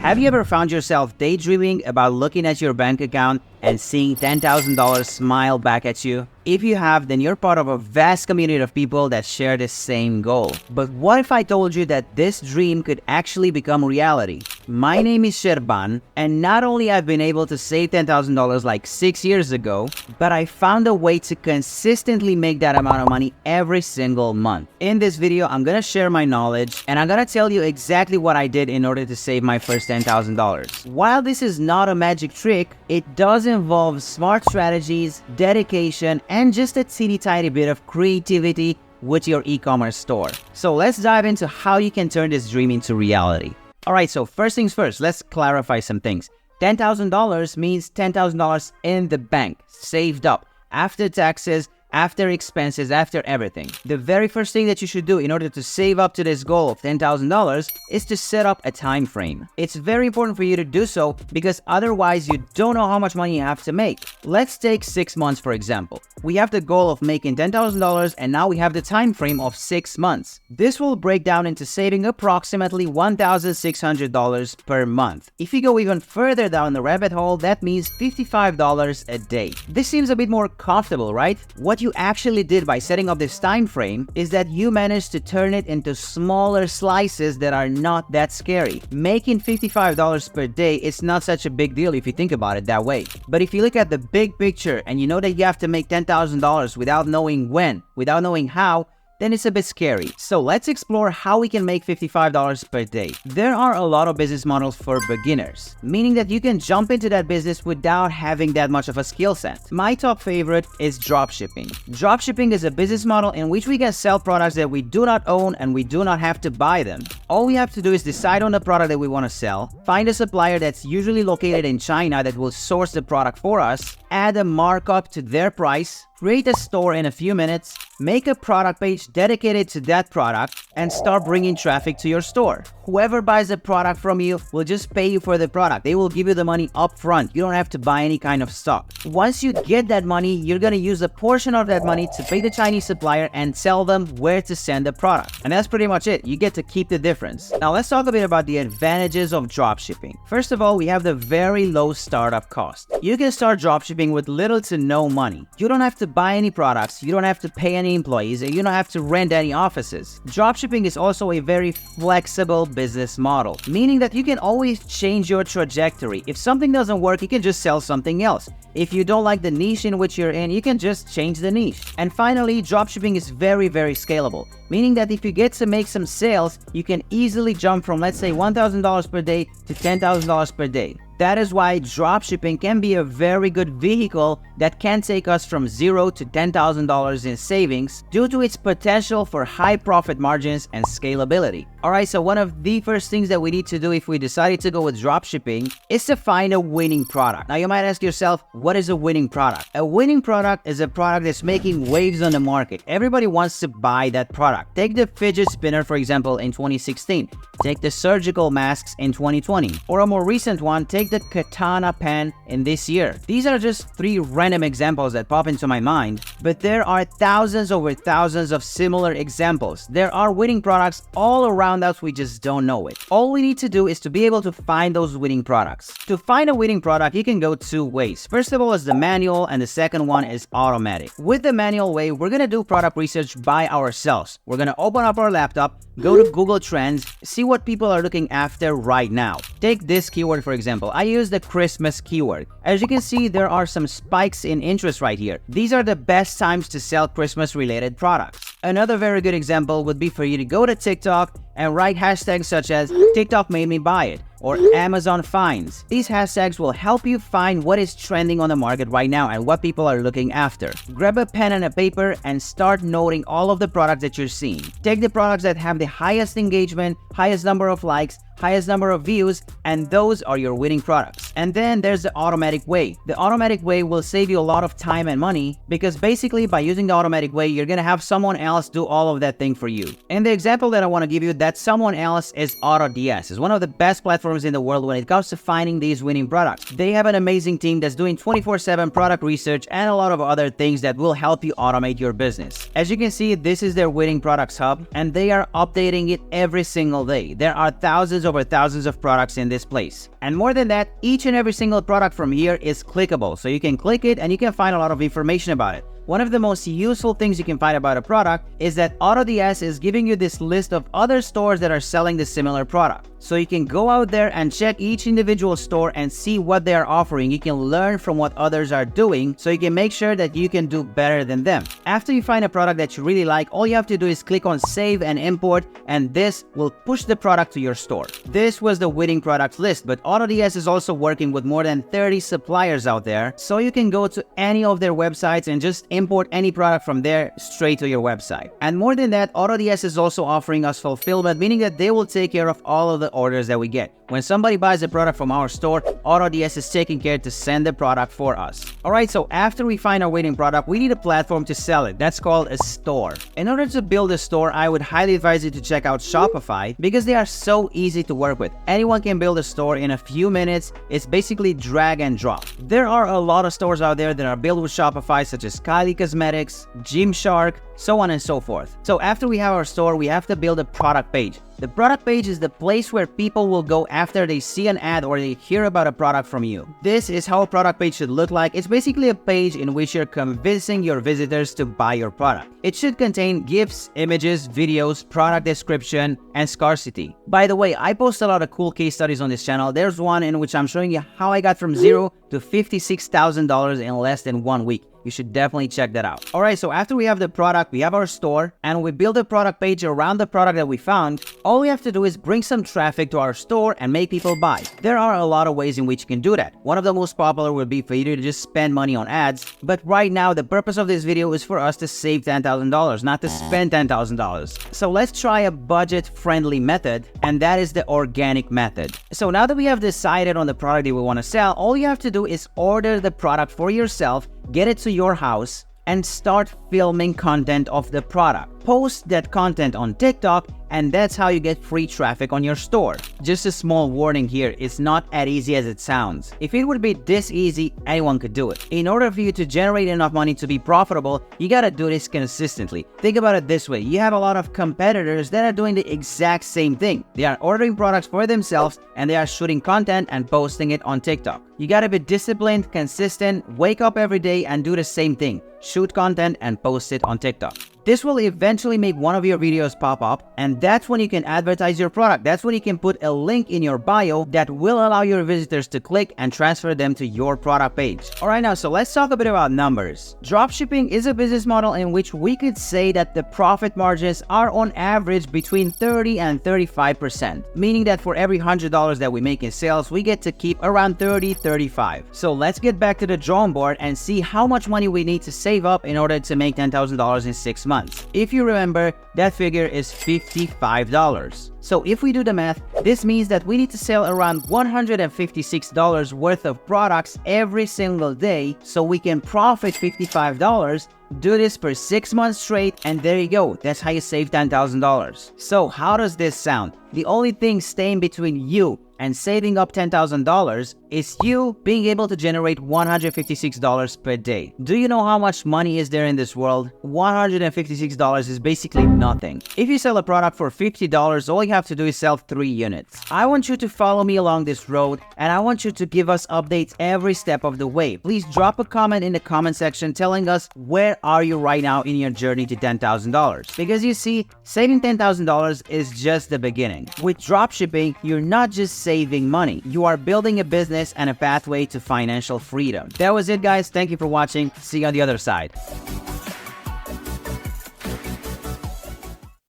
Have you ever found yourself daydreaming about looking at your bank account and seeing $10,000 smile back at you? If you have, then you're part of a vast community of people that share the same goal. But what if I told you that this dream could actually become reality? My name is Sherban, and not only I've been able to save $10,000 like 6 years ago, but I found a way to consistently make that amount of money every single month. In this video, I'm gonna share my knowledge, and I'm gonna tell you exactly what I did in order to save my first $10,000. While this is not a magic trick, it does involve smart strategies, dedication, and just a teeny tiny bit of creativity with your e-commerce store. So let's dive into how you can turn this dream into reality. Alright, so first things first, let's clarify some things. $10,000 means $10,000 in the bank, saved up, after taxes, after expenses, after everything. The very first thing that you should do in order to save up to this goal of $10,000 is to set up a time frame. It's very important for you to do so because otherwise you don't know how much money you have to make. Let's take 6 months for example. We have the goal of making $10,000 and now we have the time frame of 6 months. This will break down into saving approximately $1,600 per month. If you go even further down the rabbit hole, that means $55 a day. This seems a bit more comfortable, right? What you actually did by setting up this time frame is that you managed to turn it into smaller slices that are not that scary. Making $55 per day is not such a big deal if you think about it that way. But if you look at the big picture and you know that you have to make $10,000 without knowing when, without knowing how, then it's a bit scary. So let's explore how we can make $55 per day. There are a lot of business models for beginners, meaning that you can jump into that business without having that much of a skill set. My top favorite is dropshipping. Dropshipping is a business model in which we can sell products that we do not own and we do not have to buy them. All we have to do is decide on the product that we want to sell, find a supplier that's usually located in China that will source the product for us, add a markup to their price, create a store in a few minutes, make a product page dedicated to that product, and start bringing traffic to your store. Whoever buys a product from you will just pay you for the product. They will give you the money up front. You don't have to buy any kind of stock. Once you get that money, you're gonna use a portion of that money to pay the Chinese supplier and tell them where to send the product. And that's pretty much it. You get to keep the difference. Now let's talk a bit about the advantages of dropshipping. First of all, we have the very low startup cost. You can start dropshipping with little to no money. You don't have to buy any products, you don't have to pay any employees, and you don't have to rent any offices. Dropshipping is also a very flexible business model, meaning that you can always change your trajectory. If something doesn't work, you can just sell something else. If you don't like the niche in which you're in, you can just change the niche. And finally, dropshipping is very scalable, meaning that if you get to make some sales, you can easily jump from, let's say, $1,000 per day to $10,000 per day. That is why dropshipping can be a very good vehicle that can take us from $0 to $10,000 in savings due to its potential for high profit margins and scalability. Alright, so one of the first things that we need to do if we decided to go with dropshipping is to find a winning product. Now you might ask yourself, what is a winning product? A winning product is a product that's making waves on the market. Everybody wants to buy that product. Take the fidget spinner, for example, in 2016. Take the surgical masks in 2020. Or a more recent one, take the katana pen in this year. These are just 3 random examples that pop into my mind, but there are thousands over thousands of similar examples. There are winning products all around us, we just don't know it. All we need to do is to be able to find those winning products. To find a winning product, you can go 2 ways. First of all is the manual, and the second one is automatic. With the manual way, we're gonna do product research by ourselves. We're gonna open up our laptop, go to Google Trends, see what people are looking after right now. Take this keyword for example. I use the Christmas keyword. As you can see, there are some spikes in interest right here. These are the best times to sell Christmas related products. Another very good example would be for you to go to TikTok and write hashtags such as TikTok made me buy it or Amazon finds. These hashtags will help you find what is trending on the market right now and what people are looking after. Grab a pen and a paper and start noting all of the products that you're seeing. Take the products that have the highest engagement, highest number of likes, highest number of views, and those are your winning products. And then there's the automatic way. The automatic way will save you a lot of time and money because basically by using the automatic way, you're gonna have someone else do all of that thing for you. And the example that I want to give you, that someone else is AutoDS. It's one of the best platforms in the world when it comes to finding these winning products. They have an amazing team that's doing 24/7 product research and a lot of other things that will help you automate your business. As you can see, this is their winning products hub and they are updating it every single day. There are thousands of over thousands of products in this place. And more than that, each and every single product from here is clickable. So you can click it and you can find a lot of information about it. One of the most useful things you can find about a product is that AutoDS is giving you this list of other stores that are selling the similar product. So you can go out there and check each individual store and see what they are offering. You can learn from what others are doing so you can make sure that you can do better than them. After you find a product that you really like, all you have to do is click on save and import, and this will push the product to your store. This was the winning products list, but AutoDS is also working with more than 30 suppliers out there, so you can go to any of their websites and just import any product from there straight to your website. And more than that, AutoDS is also offering us fulfillment, meaning that they will take care of all of the orders that we get. When somebody buys a product from our store, AutoDS is taking care to send the product for us. Alright, so after we find our winning product, we need a platform to sell it. That's called a store. In order to build a store, I would highly advise you to check out Shopify because they are so easy to work with. Anyone can build a store in a few minutes. It's basically drag and drop. There are a lot of stores out there that are built with Shopify, such as Kylie Cosmetics, Gymshark, so on and so forth. So after we have our store, we have to build a product page. The product page is the place where people will go after they see an ad or they hear about a product from you. This is how a product page should look like. It's basically a page in which you're convincing your visitors to buy your product. It should contain GIFs, images, videos, product description, and scarcity. By the way, I post a lot of cool case studies on this channel. There's one in which I'm showing you how I got from $0 to $56,000 in less than 1 week. You should definitely check that out. Alright, so after we have the product, we have our store, and we build a product page around the product that we found, all we have to do is bring some traffic to our store and make people buy. There are a lot of ways in which you can do that. One of the most popular would be for you to just spend money on ads, but right now the purpose of this video is for us to save $10,000, not to spend $10,000. So let's try a budget-friendly method, and that is the organic method. So now that we have decided on the product that we want to sell, all you have to do is order the product for yourself, get it to your house, and start filming content of the product. Post that content on TikTok, and that's how you get free traffic on your store. Just a small warning here, it's not as easy as it sounds. If it would be this easy, anyone could do it. In order for you to generate enough money to be profitable, you gotta do this consistently. Think about it this way, you have a lot of competitors that are doing the exact same thing. They are ordering products for themselves and they are shooting content and posting it on TikTok. You gotta be disciplined, consistent, wake up every day and do the same thing. Shoot content and post it on TikTok. This will eventually make one of your videos pop up, and that's when you can advertise your product. That's when you can put a link in your bio that will allow your visitors to click and transfer them to your product page. Alright, now so let's talk a bit about numbers. Dropshipping is a business model in which we could say that the profit margins are on average between 30 and 35%, meaning that for every $100 that we make in sales, we get to keep around 35. So let's get back to the drawing board and see how much money we need to save up in order to make $10,000 in 6 months. If you remember, that figure is $55. So if we do the math, this means that we need to sell around $156 worth of products every single day so we can profit $55. Do this for 6 months straight, and there you go. That's how you save $10,000. So how does this sound? The only thing staying between you and saving up $10,000 is you being able to generate $156 per day. Do you know how much money is there in this world? $156 is basically nothing. If you sell a product for $50, all you have to do is sell 3 units. I want you to follow me along this road, and I want you to give us updates every step of the way. Please drop a comment in the comment section telling us where are you right now in your journey to $10,000. Because you see, saving $10,000 is just the beginning. With dropshipping, you're not just saving money. You are building a business and a pathway to financial freedom. That was it, guys. Thank you for watching. See you on the other side.